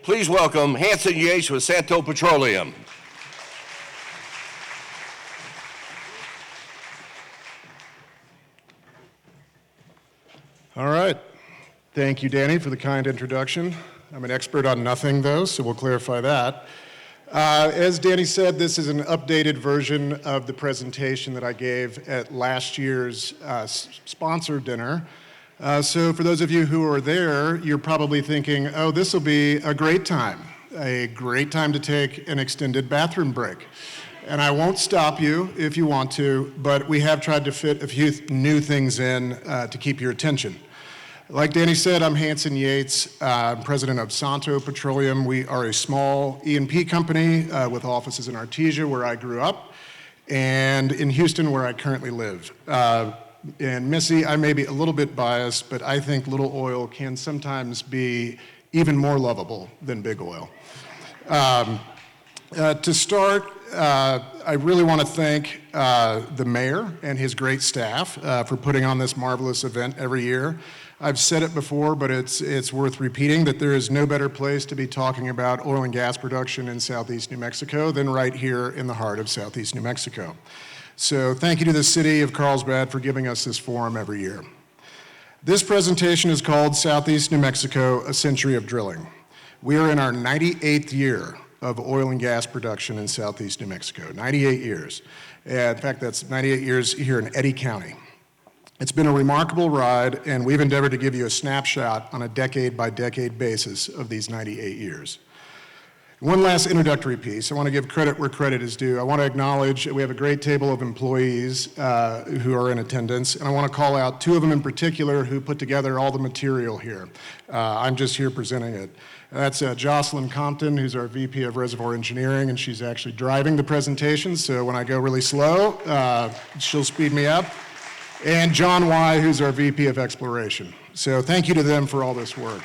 Please welcome Hanson Yates with Santo Petroleum. All right. Thank you, Danny, for the kind introduction. I'm an expert on nothing, though, so we'll clarify that. As Danny said, this is an updated version of the presentation that I gave at last year's sponsor dinner. So for those of you who are there, you're probably thinking, oh, this will be a great time to take an extended bathroom break. And I won't stop you if you want to, but we have tried to fit a few new things in to keep your attention. Like Danny said, I'm Hanson Yates. I'm president of Santo Petroleum. We are a small E&P company with offices in Artesia, where I grew up, and in Houston, where I currently live. And Missy, I may be a little bit biased, but I think little oil can sometimes be even more lovable than big oil. To start, I really want to thank the mayor and his great staff for putting on this marvelous event every year. I've said it before, but it's worth repeating that there is no better place to be talking about oil and gas production in southeast New Mexico than right here in the heart of southeast New Mexico. So thank you to the city of Carlsbad for giving us this forum every year. This presentation is called Southeast New Mexico, A Century of Drilling. We are in our 98th year of oil and gas production in southeast New Mexico, 98 years. In fact, that's 98 years here in Eddy County. It's been a remarkable ride, and we've endeavored to give you a snapshot on a decade-by-decade basis of these 98 years. One last introductory piece. I want to give credit where credit is due. I want to acknowledge we have a great table of employees who are in attendance, and I want to call out two of them in particular who put together all the material here. I'm just here presenting it. That's Jocelyn Compton, who's our VP of Reservoir Engineering, and she's actually driving the presentation, so when I go really slow, she'll speed me up. And John Y., who's our VP of Exploration. So thank you to them for all this work.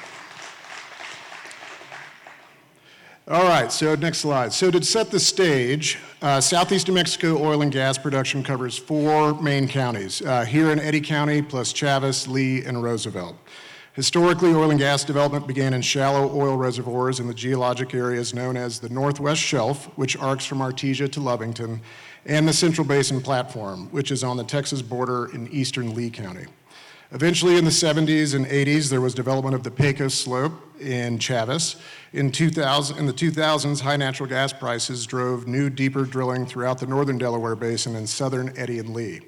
All right, so next slide. So to set the stage, southeast New Mexico oil and gas production covers 4 main counties, here in Eddy County, plus Chaves, Lee, and Roosevelt. Historically, oil and gas development began in shallow oil reservoirs in the geologic areas known as the Northwest Shelf, which arcs from Artesia to Lovington, and the Central Basin Platform, which is on the Texas border in eastern Lee County. Eventually, in the 70s and 80s, there was development of the Pecos Slope in Chaves. In the 2000s, high natural gas prices drove new, deeper drilling throughout the northern Delaware Basin and southern Eddy and Lee.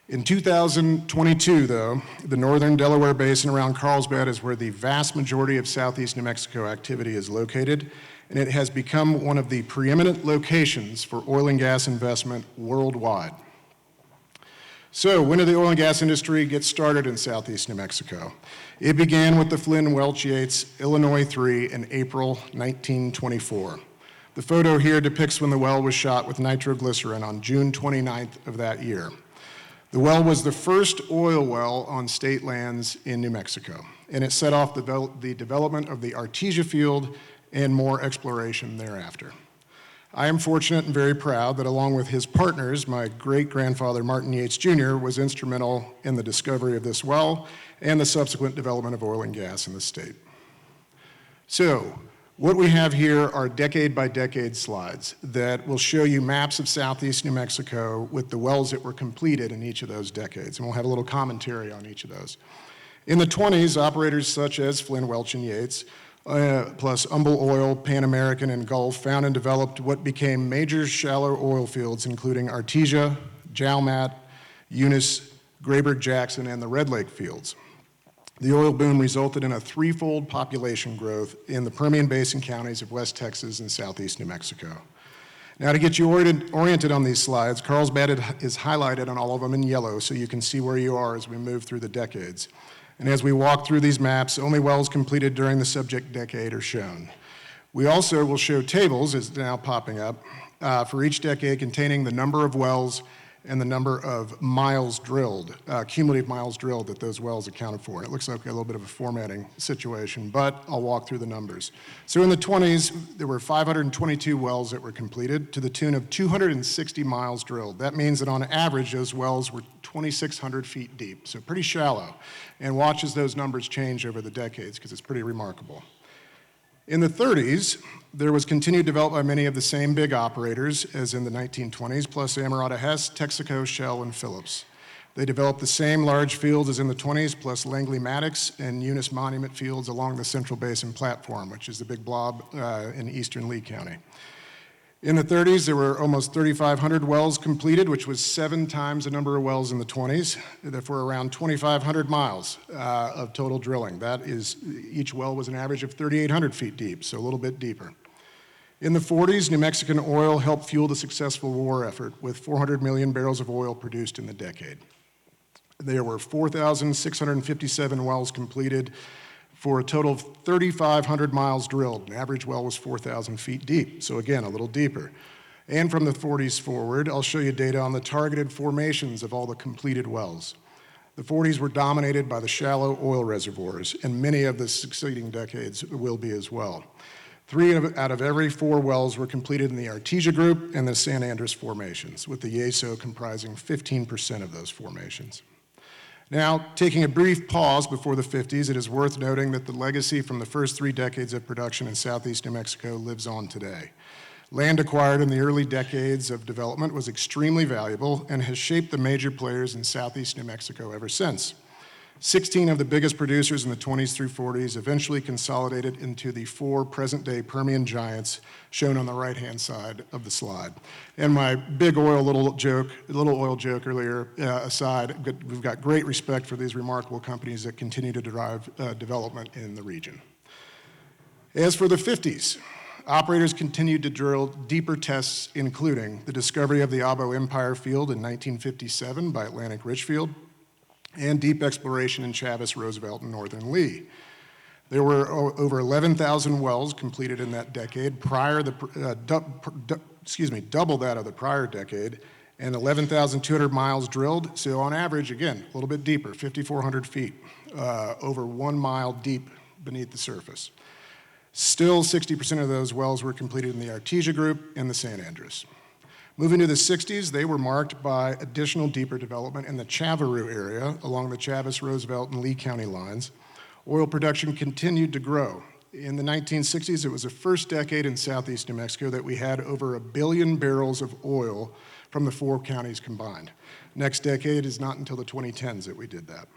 In 2022, though, the northern Delaware Basin around Carlsbad is where the vast majority of southeast New Mexico activity is located, and it has become one of the preeminent locations for oil and gas investment worldwide. So when did the oil and gas industry get started in southeast New Mexico? It began with the Flynn Welch Yates Illinois 3 in April 1924. The photo here depicts when the well was shot with nitroglycerin on June 29th of that year. The well was the first oil well on state lands in New Mexico, and it set off the development of the Artesia field and more exploration thereafter. I am fortunate and very proud that along with his partners, my great-grandfather Martin Yates Jr. was instrumental in the discovery of this well and the subsequent development of oil and gas in the state. So, what we have here are decade-by-decade slides that will show you maps of southeast New Mexico with the wells that were completed in each of those decades, and we'll have a little commentary on each of those. In the 20s, operators such as Flynn, Welch, and Yates, plus Humble Oil, Pan American, and Gulf found and developed what became major shallow oil fields, including Artesia, Jalmat, Eunice, Grayburg-Jackson, and the Red Lake fields. The oil boom resulted in a 3-fold population growth in the Permian Basin counties of West Texas and southeast New Mexico. Now, to get you oriented on these slides, Carlsbad is highlighted on all of them in yellow so you can see where you are as we move through the decades. And as we walk through these maps, only wells completed during the subject decade are shown. We also will show tables, as now popping up, for each decade containing the number of wells and the number of miles drilled, cumulative miles drilled that those wells accounted for. And it looks like a little bit of a formatting situation, but I'll walk through the numbers. So in the 20s, there were 522 wells that were completed to the tune of 260 miles drilled. That means that on average, those wells were 2,600 feet deep, so pretty shallow. And watch as those numbers change over the decades, because it's pretty remarkable. In the 30s, there was continued development by many of the same big operators as in the 1920s, plus Amerada Hess, Texaco, Shell, and Phillips. They developed the same large fields as in the 20s, plus Langley Maddox and Eunice Monument fields along the Central Basin Platform, which is the big blob in eastern Lee County. In the 30s, there were almost 3,500 wells completed, which was 7 times the number of wells in the 20s, for around 2,500 miles of total drilling. That is, each well was an average of 3,800 feet deep, so a little bit deeper. In the 40s, New Mexican oil helped fuel the successful war effort, with 400 million barrels of oil produced in the decade. There were 4,657 wells completed for a total of 3,500 miles drilled. An average well was 4,000 feet deep, so again, a little deeper. And from the 40s forward, I'll show you data on the targeted formations of all the completed wells. The 40s were dominated by the shallow oil reservoirs, and many of the succeeding decades will be as well. 3 out of every 4 wells were completed in the Artesia Group and the San Andres formations, with the Yeso comprising 15% of those formations. Now, taking a brief pause before the 50s, it is worth noting that the legacy from the first 3 decades of production in southeast New Mexico lives on today. Land acquired in the early decades of development was extremely valuable and has shaped the major players in southeast New Mexico ever since. 16 of the biggest producers in the 20s through 40s eventually consolidated into the 4 present-day Permian giants shown on the right-hand side of the slide. And my big oil little oil joke earlier aside, we've got great respect for these remarkable companies that continue to drive development in the region. As for the 50s, operators continued to drill deeper tests, including the discovery of the Abo Empire Field in 1957 by Atlantic Richfield, and deep exploration in Chavis, Roosevelt, and northern Lee. There were over 11,000 wells completed in that decade, double that of the prior decade, and 11,200 miles drilled, so on average, again, a little bit deeper, 5,400 feet, over 1 mile deep beneath the surface. Still, 60% of those wells were completed in the Artesia Group and the San Andres. Moving to the 60s, they were marked by additional deeper development in the Chavaroo area along the Chavis, Roosevelt, and Lee County lines. Oil production continued to grow. In the 1960s, it was the first decade in southeast New Mexico that we had over 1 billion barrels of oil from the 4 counties combined. Next decade is not until the 2010s that we did that.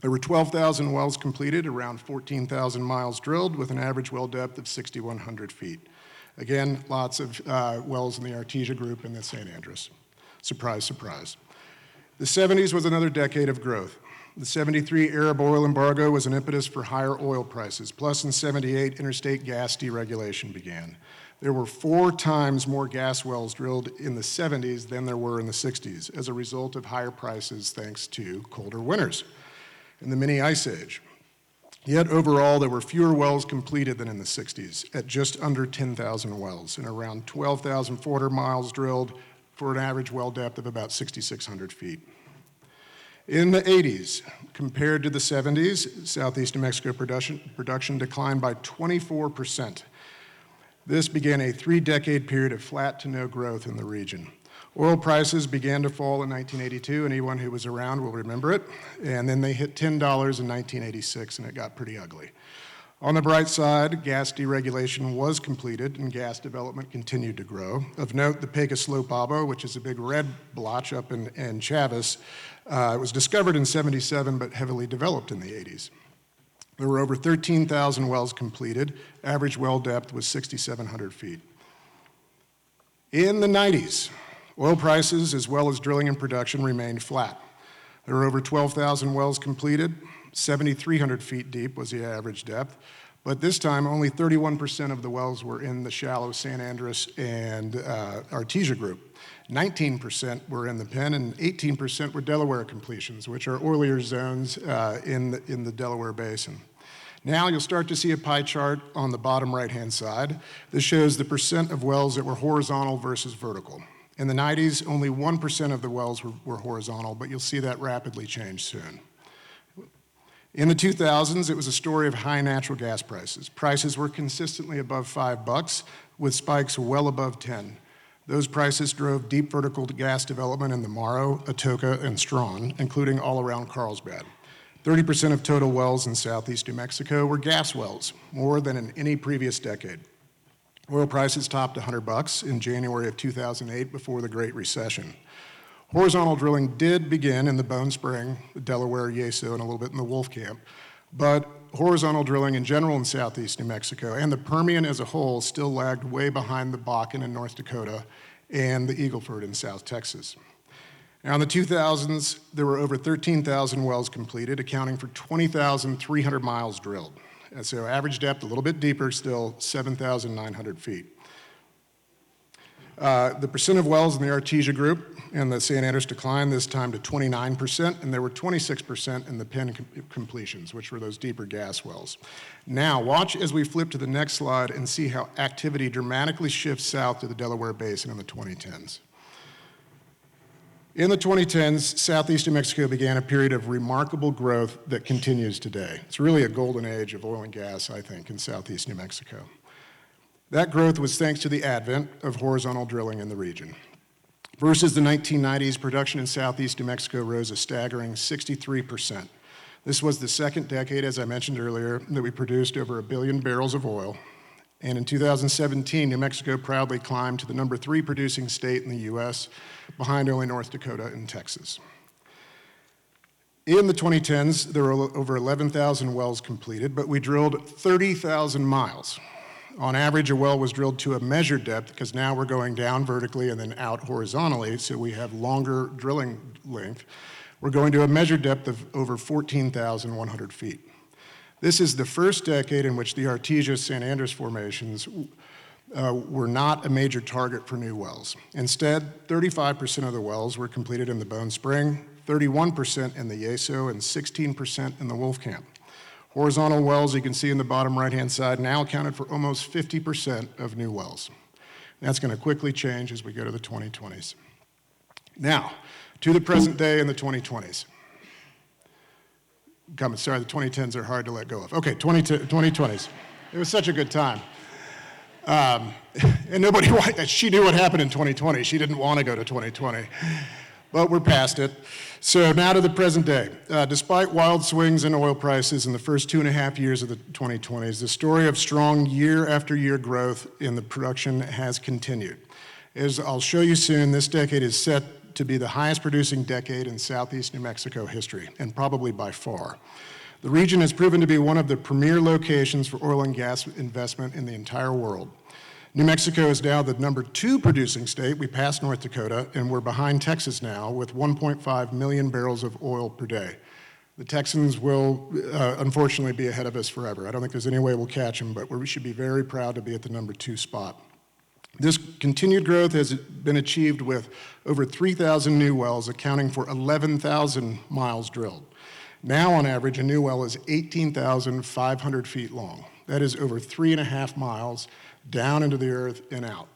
There were 12,000 wells completed, around 14,000 miles drilled, with an average well depth of 6,100 feet. Again, lots of wells in the Artesia Group and the San Andres. Surprise, surprise. The 70s was another decade of growth. The 73 Arab oil embargo was an impetus for higher oil prices. Plus, in 78, interstate gas deregulation began. There were 4 times more gas wells drilled in the 70s than there were in the 60s as a result of higher prices thanks to colder winters and the mini ice age. Yet overall, there were fewer wells completed than in the 60s, at just under 10,000 wells and around 12,400 miles drilled for an average well depth of about 6,600 feet. In the 80s, compared to the 70s, southeast New Mexico production declined by 24%. This began a 3-decade period of flat to no growth in the region. Oil prices began to fall in 1982. Anyone who was around will remember it. And then they hit $10 in 1986, and it got pretty ugly. On the bright side, gas deregulation was completed, and gas development continued to grow. Of note, the Pecos Slope Abo, which is a big red blotch up in Chavis, was discovered in 77, but heavily developed in the 80s. There were over 13,000 wells completed. Average well depth was 6,700 feet. In the 90s, oil prices, as well as drilling and production, remained flat. There were over 12,000 wells completed. 7,300 feet deep was the average depth. But this time, only 31% of the wells were in the shallow San Andres and Artesia Group. 19% were in the Penn, and 18% were Delaware completions, which are oilier zones in the Delaware Basin. Now you'll start to see a pie chart on the bottom right-hand side. This shows the percent of wells that were horizontal versus vertical. In the 90s, only 1% of the wells were horizontal, but you'll see that rapidly change soon. In the 2000s, it was a story of high natural gas prices. Prices were consistently above $5, with spikes well above 10. Those prices drove deep vertical gas development in the Morrow, Atoka, and Strawn, including all around Carlsbad. 30% of total wells in southeast New Mexico were gas wells, more than in any previous decade. Oil prices topped $100 in January of 2008 before the Great Recession. Horizontal drilling did begin in the Bone Spring, the Delaware, Yeso, and a little bit in the Wolfcamp, but horizontal drilling in general in southeast New Mexico and the Permian as a whole still lagged way behind the Bakken in North Dakota and the Eagle Ford in South Texas. Now, in the 2000s, there were over 13,000 wells completed, accounting for 20,300 miles drilled. And so average depth a little bit deeper still, 7,900 feet. The percent of wells in the Artesia group and the San Andres declined this time to 29%, and there were 26% in the Penn completions, which were those deeper gas wells. Now, watch as we flip to the next slide and see how activity dramatically shifts south to the Delaware Basin in the 2010s. In the 2010s, southeast New Mexico began a period of remarkable growth that continues today. It's really a golden age of oil and gas, I think, in southeast New Mexico. That growth was thanks to the advent of horizontal drilling in the region. Versus the 1990s, production in southeast New Mexico rose a staggering 63%. This was the second decade, as I mentioned earlier, that we produced over 1 billion barrels of oil. And in 2017, New Mexico proudly climbed to the number 3 producing state in the U.S., behind only North Dakota and Texas. In the 2010s, there were over 11,000 wells completed, but we drilled 30,000 miles. On average, a well was drilled to a measured depth, because now we're going down vertically and then out horizontally, so we have longer drilling length. We're going to a measured depth of over 14,100 feet. This is the first decade in which the Artesia-San Andres formations were not a major target for new wells. Instead, 35% of the wells were completed in the Bone Spring, 31% in the Yeso, and 16% in the Wolfcamp. Horizontal wells, you can see in the bottom right-hand side, now accounted for almost 50% of new wells. That's going to quickly change as we go to the 2020s. Now, to the present day in the 2020s. Sorry, the 2010s are hard to let go of. Okay, 2020s. It was such a good time. And she knew what happened in 2020. She didn't want to go to 2020, but we're past it. So now to the present day. Despite wild swings in oil prices in the first 2.5 years of the 2020s, the story of strong year after year growth in the production has continued. As I'll show you soon, this decade is set to be the highest producing decade in southeast New Mexico history, and probably by far. The region has proven to be one of the premier locations for oil and gas investment in the entire world. New Mexico is now the number 2 producing state. We passed North Dakota, and we're behind Texas now with 1.5 million barrels of oil per day. The Texans will, unfortunately, be ahead of us forever. I don't think there's any way we'll catch them, but we should be very proud to be at the number 2 spot. This continued growth has been achieved with over 3,000 new wells, accounting for 11,000 miles drilled. Now, on average, a new well is 18,500 feet long. That is over 3.5 miles down into the earth and out.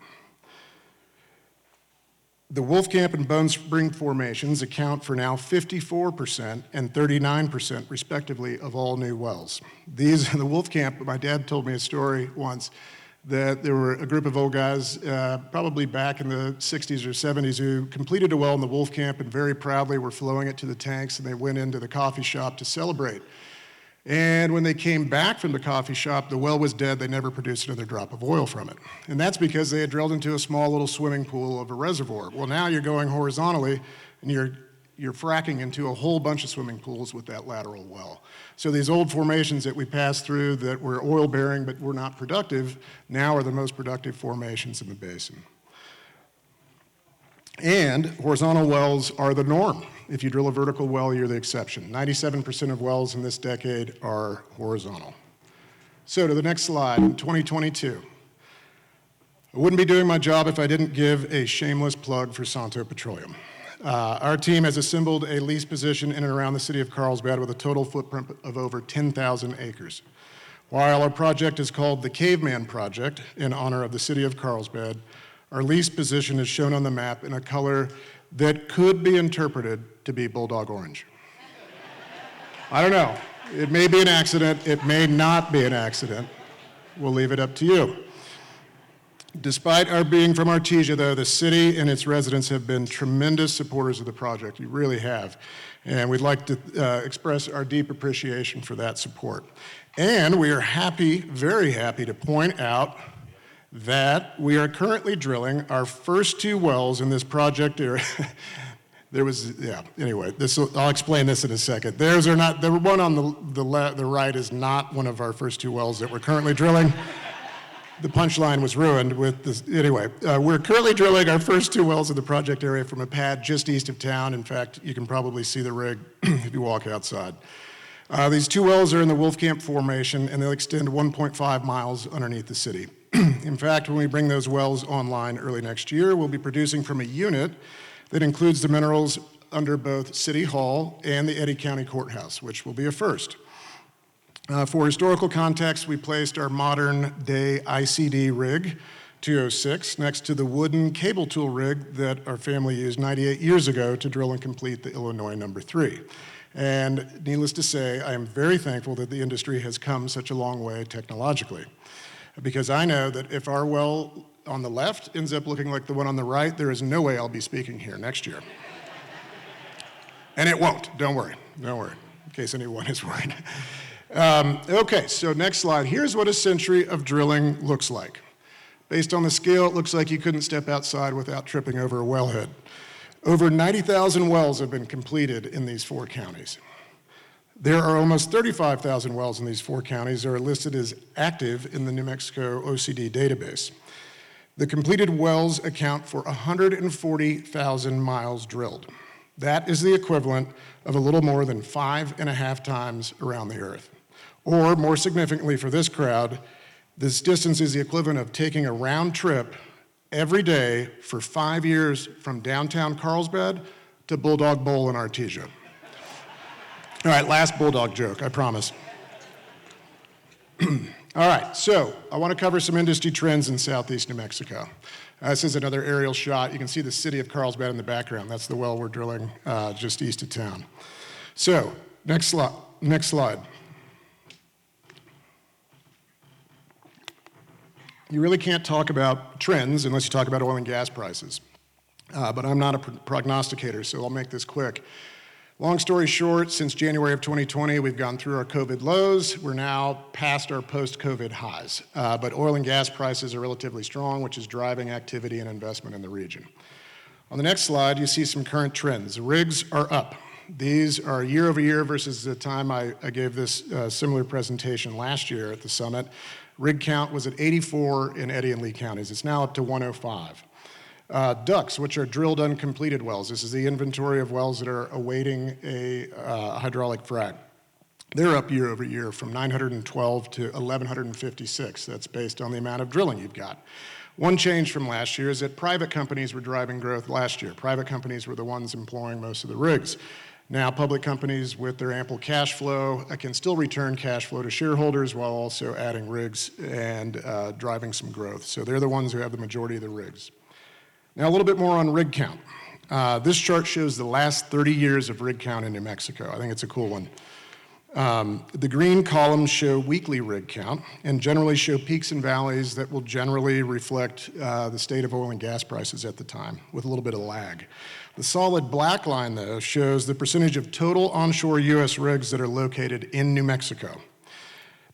The Wolfcamp and Bone Spring formations account for now 54% and 39%, respectively, of all new wells. The Wolfcamp, my dad told me a story once that there were a group of old guys, probably back in the 60s or 70s, who completed a well in the Wolfcamp and very proudly were flowing it to the tanks, and they went into the coffee shop to celebrate. And when they came back from the coffee shop, the well was dead. They never produced another drop of oil from it. And that's because they had drilled into a small little swimming pool of a reservoir. Well, now you're going horizontally, and you're fracking into a whole bunch of swimming pools with that lateral well. So these old formations that we passed through that were oil-bearing but were not productive now are the most productive formations in the basin. And horizontal wells are the norm. If you drill a vertical well, you're the exception. 97% of wells in this decade are horizontal. So to the next slide, in 2022. I wouldn't be doing my job if I didn't give a shameless plug for Santo Petroleum. Our team has assembled a lease position in and around the city of Carlsbad with a total footprint of over 10,000 acres. While our project is called the Caveman Project in honor of the city of Carlsbad, our lease position is shown on the map in a color that could be interpreted to be bulldog orange. I don't know. It may be an accident. It may not be an accident. We'll leave it up to you. Despite our being from Artesia, though, the city and its residents have been tremendous supporters of the project. You really have. And we'd like to express our deep appreciation for that support. And we are happy, very happy to point out that we are currently drilling our first 2 wells in this project area. Anyway, I'll explain this in a second. Those are not, the one on the right is not one of our first 2 wells that we're currently drilling. The punchline was ruined with this. Anyway, we're currently drilling our first 2 wells in the project area from a pad just east of town. In fact, you can probably see the rig if you walk outside. These 2 wells are in the Wolfcamp Formation, and they'll extend 1.5 miles underneath the city. In fact, when we bring those wells online early next year, we'll be producing from a unit that includes the minerals under both City Hall and the Eddy County Courthouse, which will be a first. For historical context, we placed our modern-day ICD rig, 206, next to the wooden cable tool rig that our family used 98 years ago to drill and complete the Illinois No. 3. And needless to say, I am very thankful that the industry has come such a long way technologically. Because I know that if our well on the left ends up looking like the one on the right, there is no way I'll be speaking here next year. And it won't, don't worry, in case anyone is worried. Okay, so next slide. Here's what a century of drilling looks like. Based on the scale, it looks like you couldn't step outside without tripping over a wellhead. Over 90,000 wells have been completed in these 4 counties. There are almost 35,000 wells in these 4 counties that are listed as active in the New Mexico OCD database. The completed wells account for 140,000 miles drilled. That is the equivalent of a little more than 5.5 times around the Earth. Or, more significantly for this crowd, this distance is the equivalent of taking a round trip every day for 5 years from downtown Carlsbad to Bulldog Bowl in Artesia. All right, last Bulldog joke, I promise. All right, so I want to cover some industry trends in southeast New Mexico. This is another aerial shot. You can see the city of Carlsbad in the background. That's the well we're drilling just east of town. So, next slide. You really can't talk about trends unless you talk about oil and gas prices. But I'm not a prognosticator, so I'll make this quick. Long story short, since January of 2020, we've gone through our COVID lows. We're now past our post-COVID highs. But oil and gas prices are relatively strong, which is driving activity and investment in the region. On the next slide, you see some current trends. Rigs are up. These are year over year versus the time I gave this similar presentation last year at the summit. Rig count was at 84 in Eddy and Lee counties. It's now up to 105. DUCs, which are drilled uncompleted wells. This is the inventory of wells that are awaiting a hydraulic frac. They're up year over year from 912 to 1,156. That's based on the amount of drilling you've got. One change from last year is that private companies were driving growth last year. Private companies were the ones employing most of the rigs. Now, public companies with their ample cash flow can still return cash flow to shareholders while also adding rigs and driving some growth. So they're the ones who have the majority of the rigs. Now, a little bit more on rig count. This chart shows the last 30 years of rig count in New Mexico. I think it's a cool one. The green columns show weekly rig count and generally show peaks and valleys that will generally reflect the state of oil and gas prices at the time, with a little bit of lag. The solid black line, though, shows the percentage of total onshore U.S. rigs that are located in New Mexico.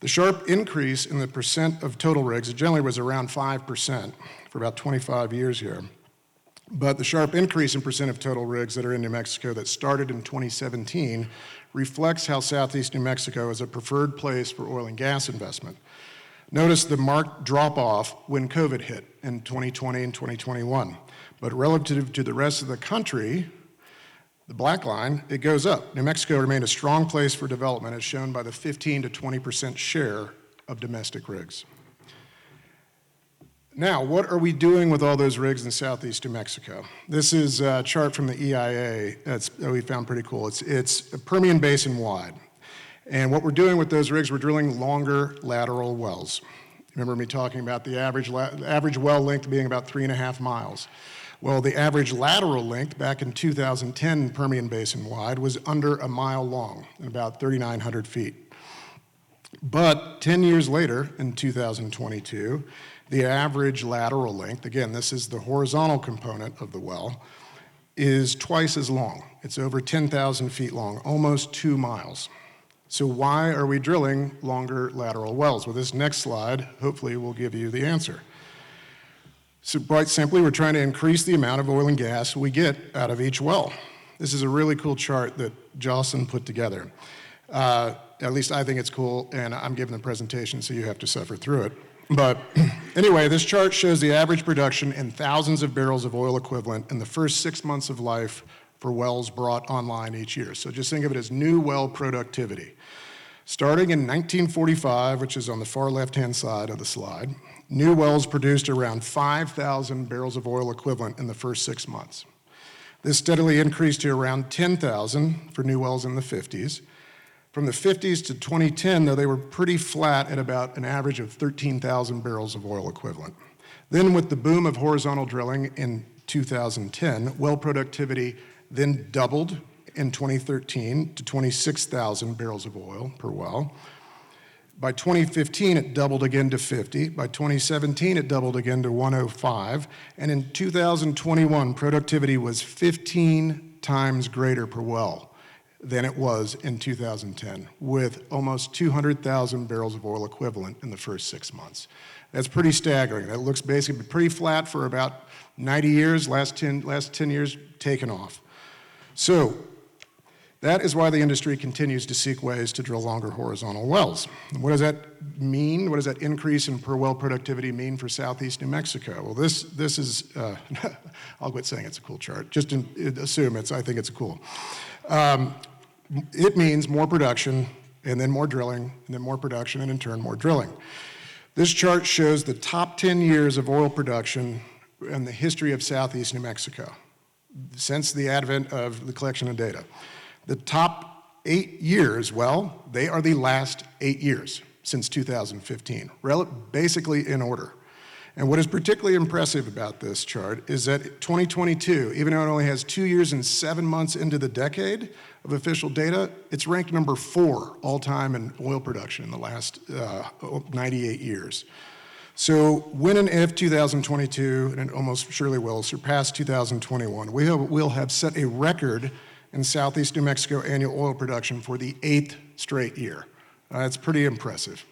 The sharp increase in the percent of total rigs, it generally was around 5% for about 25 years here. But the sharp increase in percent of total rigs that are in New Mexico that started in 2017 reflects how southeast New Mexico is a preferred place for oil and gas investment. Notice the marked drop-off when COVID hit in 2020 and 2021. But relative to the rest of the country, the black line, it goes up. New Mexico remained a strong place for development, as shown by the 15 to 20% share of domestic rigs. Now, what are we doing with all those rigs in southeast New Mexico? This is a chart from the EIA that we found pretty cool. It's Permian Basin wide. And what we're doing with those rigs, we're drilling longer lateral wells. Remember me talking about the average well length being about 3.5 miles. Well, the average lateral length back in 2010 Permian Basin wide was under a mile long, about 3,900 feet. But 10 years later, in 2022, The average lateral length, again, this is the horizontal component of the well, is twice as long. It's over 10,000 feet long, almost 2 miles. So why are we drilling longer lateral wells? Well, this next slide hopefully will give you the answer. So quite simply, we're trying to increase the amount of oil and gas we get out of each well. This is a really cool chart that Jocelyn put together. At least I think it's cool, and I'm giving the presentation, so you have to suffer through it. But anyway, this chart shows the average production in thousands of barrels of oil equivalent in the first 6 months of life for wells brought online each year. So just think of it as new well productivity. Starting in 1945, which is on the far left-hand side of the slide, new wells produced around 5,000 barrels of oil equivalent in the first 6 months. This steadily increased to around 10,000 for new wells in the 50s. From the 50s to 2010, though, they were pretty flat at about an average of 13,000 barrels of oil equivalent. Then with the boom of horizontal drilling in 2010, well productivity then doubled in 2013 to 26,000 barrels of oil per well. By 2015, it doubled again to 50. By 2017, it doubled again to 105. And in 2021, productivity was 15 times greater per well than it was in 2010, with almost 200,000 barrels of oil equivalent in the first 6 months. That's pretty staggering. That looks basically pretty flat for about 90 years, last 10 years, taken off. So that is why the industry continues to seek ways to drill longer horizontal wells. What does that mean? What does that increase in per well productivity mean for southeast New Mexico? Well, this is, I'll quit saying it's a cool chart. Just assume I think it's cool. It means more production, and then more drilling, and then more production, and in turn, more drilling. This chart shows the top 10 years of oil production in the history of southeast New Mexico, since the advent of the collection of data. The top 8 years, well, they are the last 8 years since 2015, basically in order. And what is particularly impressive about this chart is that 2022, even though it only has 2 years and 7 months into the decade of official data, it's ranked number 4 all-time in oil production in the last 98 years. So when and if 2022, and it almost surely will, surpass 2021, we'll have set a record in southeast New Mexico annual oil production for the 8th straight year. That's pretty impressive.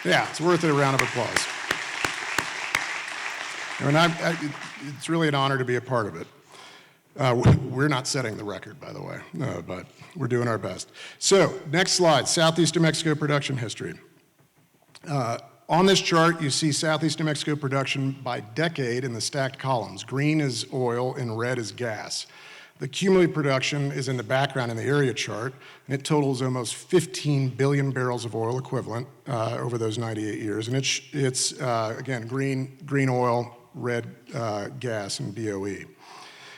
Yeah, it's worth a round of applause. And it's really an honor to be a part of it. We're not setting the record, by the way, but we're doing our best. So, next slide, southeast New Mexico production history. On this chart, you see southeast New Mexico production by decade in the stacked columns. Green is oil and red is gas. The cumulative production is in the background in the area chart, and it totals almost 15 billion barrels of oil equivalent over those 98 years. And it's again, green oil, red gas, and BOE.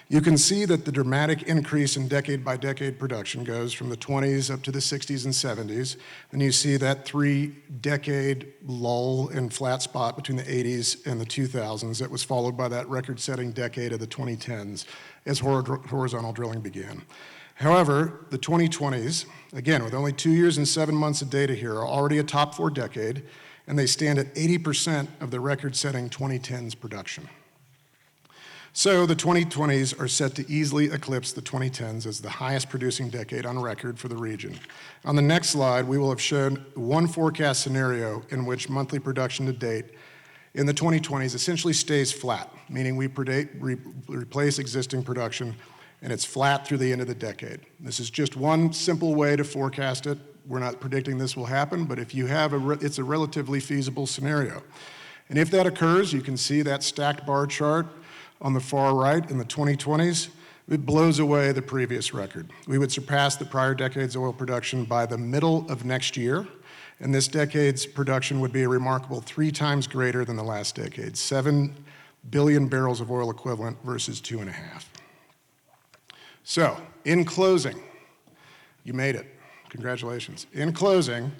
You can see that the dramatic increase in decade-by-decade production goes from the 20s up to the 60s and 70s. And you see that 3-decade lull and flat spot between the 80s and the 2000s that was followed by that record-setting decade of the 2010s as horizontal drilling began. However, the 2020s, again, with only 2 years and 7 months of data here, are already a top 4 decade, and they stand at 80% of the record-setting 2010s production. So the 2020s are set to easily eclipse the 2010s as the highest producing decade on record for the region. On the next slide, we will have shown one forecast scenario in which monthly production to date in the 2020s essentially stays flat, meaning we replace existing production and it's flat through the end of the decade. This is just one simple way to forecast it. We're not predicting this will happen, but if you have it's a relatively feasible scenario. And if that occurs, you can see that stacked bar chart on the far right in the 2020s, it blows away the previous record. We would surpass the prior decade's oil production by the middle of next year, and this decade's production would be a remarkable 3 times greater than the last decade, 7 billion barrels of oil equivalent versus 2.5. So, in closing, you made it. Congratulations. In closing,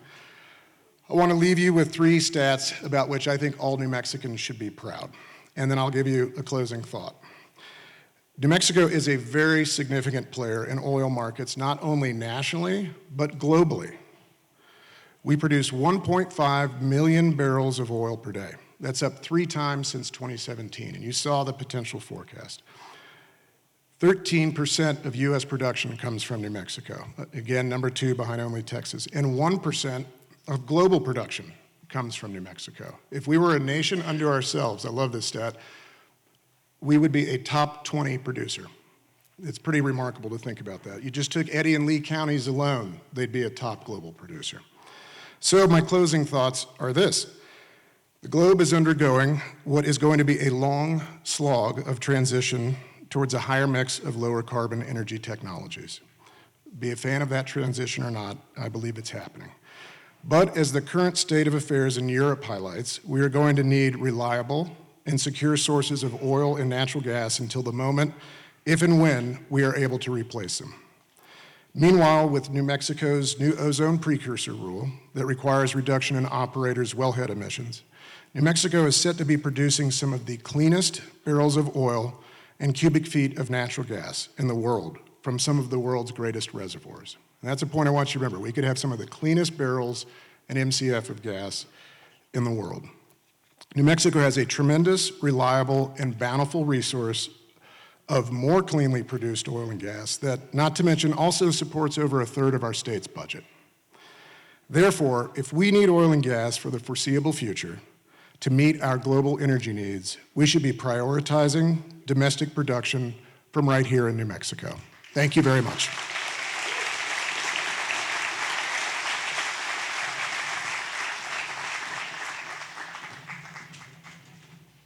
I want to leave you with 3 stats about which I think all New Mexicans should be proud. And then I'll give you a closing thought. New Mexico is a very significant player in oil markets, not only nationally, but globally. We produce 1.5 million barrels of oil per day. That's up 3 times since 2017, and you saw the potential forecast. 13% of U.S. production comes from New Mexico. Again, number 2 behind only Texas. And 1% of global production comes from New Mexico. If we were a nation unto ourselves, I love this stat, we would be a top 20 producer. It's pretty remarkable to think about that. You just took Eddy and Lee counties alone, they'd be a top global producer. So my closing thoughts are this. The globe is undergoing what is going to be a long slog of transition towards a higher mix of lower carbon energy technologies. Be a fan of that transition or not, I believe it's happening. But as the current state of affairs in Europe highlights, we are going to need reliable and secure sources of oil and natural gas until the moment, if and when, we are able to replace them. Meanwhile, with New Mexico's new ozone precursor rule that requires reduction in operators' wellhead emissions, New Mexico is set to be producing some of the cleanest barrels of oil and cubic feet of natural gas in the world from some of the world's greatest reservoirs. And that's a point I want you to remember. We could have some of the cleanest barrels and MCF of gas in the world. New Mexico has a tremendous, reliable, and bountiful resource of more cleanly produced oil and gas that, not to mention, also supports over 1/3 of our state's budget. Therefore, if we need oil and gas for the foreseeable future to meet our global energy needs, we should be prioritizing domestic production from right here in New Mexico. Thank you very much.